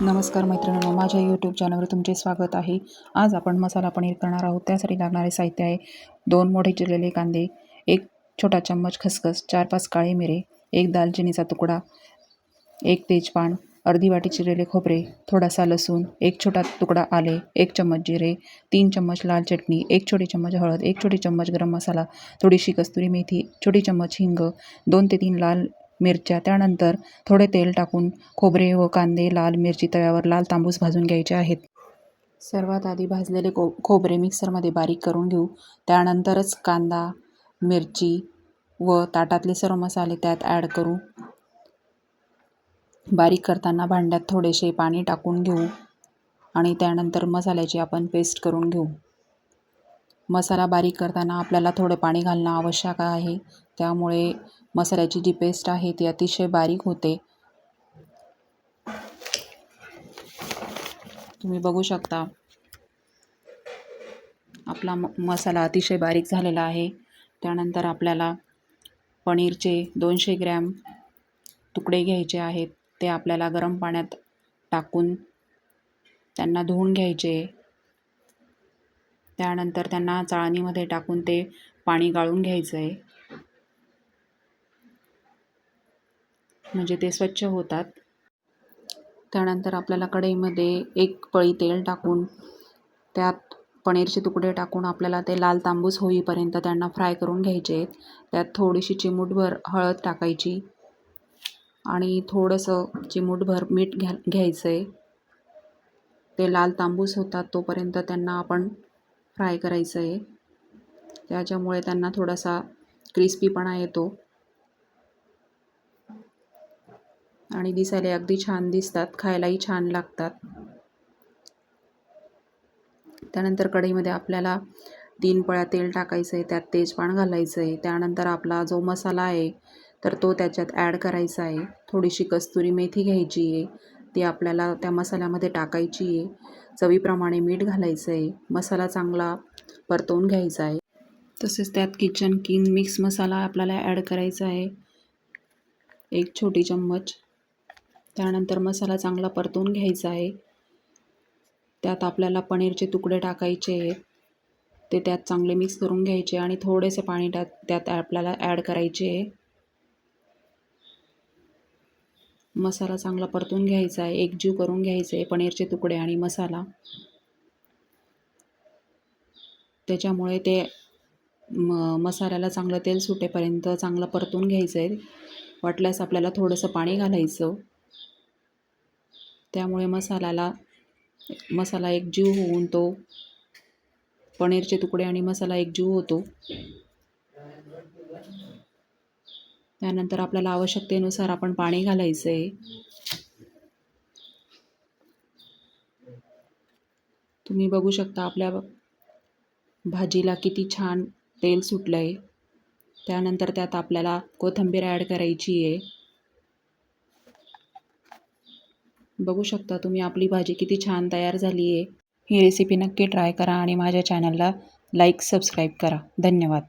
नमस्कार मैत्रिणींनो, माझ्या यूट्यूब चॅनलवर तुमचे स्वागत आहे. आज आपण मसाला पनीर करणार आहोत. त्यासाठी लागणारे साहित्य आहे: 2 मोठे चिरलेले कांदे, 1 छोटा चम्मच खसखस, 4-5 काळे मिरे, 1 दालचिनीचा तुकडा, 1 तेजपान, अर्धी वाटी चिरलेले खोबरे, थोडासा लसूण, 1 छोटा तुकडा आले, 1 चम्मच जिरे, 3 चम्मच लाल चटणी, 1 छोटी चम्मच हळद, 1 छोटी चम्मच गरम मसाला, थोडीशी कस्तुरी मेथी, छोटी चम्मच हिंग, 2 ते 3 लाल मिरच्या. त्यानंतर थोडे तेल टाकून खोबरे व कांदे, लाल मिरची तव्यावर लाल तांबूस भाजून घ्यायचे आहेत. सर्वात आधी भाजलेले खोबरे मिक्सरमध्ये बारीक करून घेऊ. त्यानंतरच कांदा, मिरची व ताटातले सर्व मसाले त्यात ॲड करू. बारीक करताना भांड्यात थोडेसे पाणी टाकून घेऊ आणि त्यानंतर मसाल्याची आपण पेस्ट करून घेऊ. मसाला बारीक करताना आपल्याला थोडे पाणी घालणं आवश्यक आहे. त्यामुळे मसाल्याची जी पेस्ट आहे ती अतिशय बारीक होते. तुम्ही बघू शकता आपला मसाला अतिशय बारीक झालेला आहे. त्यानंतर आपल्याला पनीरचे 200 ग्रॅम तुकडे घ्यायचे आहेत. ते आपल्याला गरम पाण्यात टाकून त्यांना धुवून घ्यायचे. त्यानंतर त्यांना चाळणीमध्ये टाकून ते पाणी गाळून घ्यायचं आहे, म्हणजे ते स्वच्छ होतात. त्यानंतर आपल्याला कढईमध्ये 1 पळी तेल टाकून त्यात पनीरचे तुकडे टाकून आपल्याला ते लाल तांबूस होईपर्यंत त्यांना फ्राय करून घ्यायचे आहेत. त्यात थोडीशी चिमूटभर हळद टाकायची आणि थोडंसं चिमूटभर मीठ घ्यायचं आहे. ते लाल तांबूस होतात तोपर्यंत त्यांना आपण फ्राय करायचं आहे. त्याच्यामुळे त्यांना थोडासा क्रिस्पीपणा येतो आणि दिसायला अगदी छान दिसतात, खायलाही छान लागतात. त्यानंतर कढईमध्ये आपल्याला 3 पळ्या तेल टाकायचं आहे. त्यात तेजपान घालायचं आहे. त्यानंतर आपला जो मसाला आहे तर तो त्याच्यात ॲड करायचा आहे. थोडीशी कस्तुरी मेथी घ्यायची आहे, ती आपल्याला त्या मसाल्यामध्ये टाकायची आहे. चवीप्रमाणे मीठ घालायचं आहे. मसाला चांगला परतवून घ्यायचा आहे. तसेच त्यात किचन किंग मिक्स मसाला आपल्याला ॲड करायचा आहे, 1 छोटी चम्मच. त्यानंतर मसाला चांगला परतवून घ्यायचा आहे. त्यात आपल्याला पनीरचे तुकडे टाकायचे आहेत. ते त्यात चांगले मिक्स करून घ्यायचे आणि थोडेसे पाणी त्यात आपल्याला ॲड करायचे आहे. मसाला चांगला परतून घ्यायचा आहे, एकजीव करून घ्यायचे आहे पनीरचे तुकडे आणि मसाला. त्याच्यामुळे ते मसाल्याला चांगलं तेल सुटेपर्यंत चांगलं परतून घ्यायचं आहे. वाटल्यास आपल्याला थोडंसं पाणी घालायचं. त्यामुळे मसाला एकजीव होऊन तो पनीरचे तुकडे आणि मसाला एकजीव होतो. त्यानंतर आपल्याला आवश्यकतेनुसार आपण पाणी घालायचं आहे. तुम्ही बघू शकता आपल्या भाजीला किती छान तेल सुटलं आहे. त्यानंतर त्यात आपल्याला कोथिंबीर ॲड करायची आहे. बघू शकता तुम्ही आपली भाजी किती छान तयार झाली आहे. ही रेसिपी नक्की ट्राय करा आणि माझ्या चॅनलला लाईक, सबस्क्राईब करा. धन्यवाद.